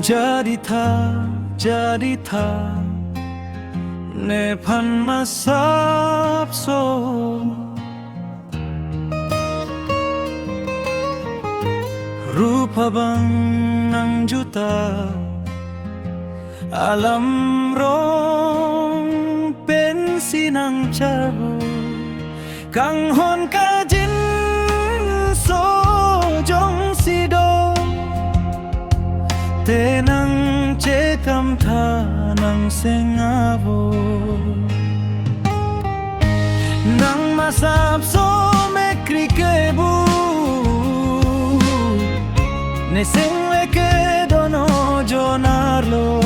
jadi ta ne phan masap so rupa bang ng juta alam rong pensinang charo kang hon ka jin so jong si do tenang cekam tha nang sengavo nang masap so me krikebu ne sengwe ke dono jonarlo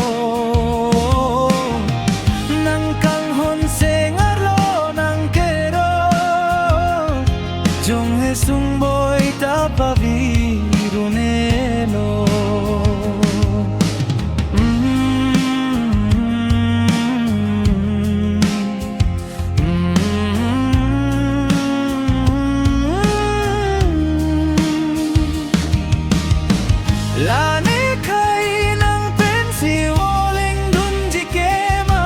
nang kang hon sengarlo nang kero jong hesung boy tapaviru nelo lani kai nang pensi woling dun jikema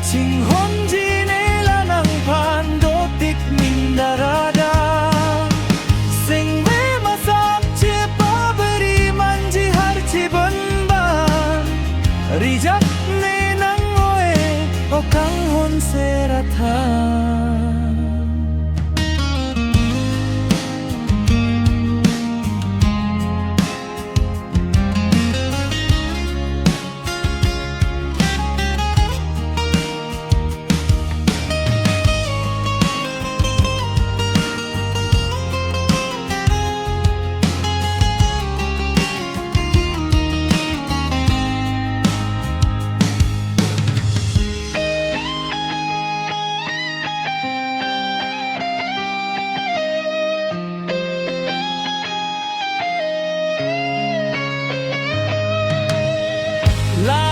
sing hon jine la nang pando tik mindarada sing me masak che pabri manji har chi banban rijak ne nang oe o kang hon seratha la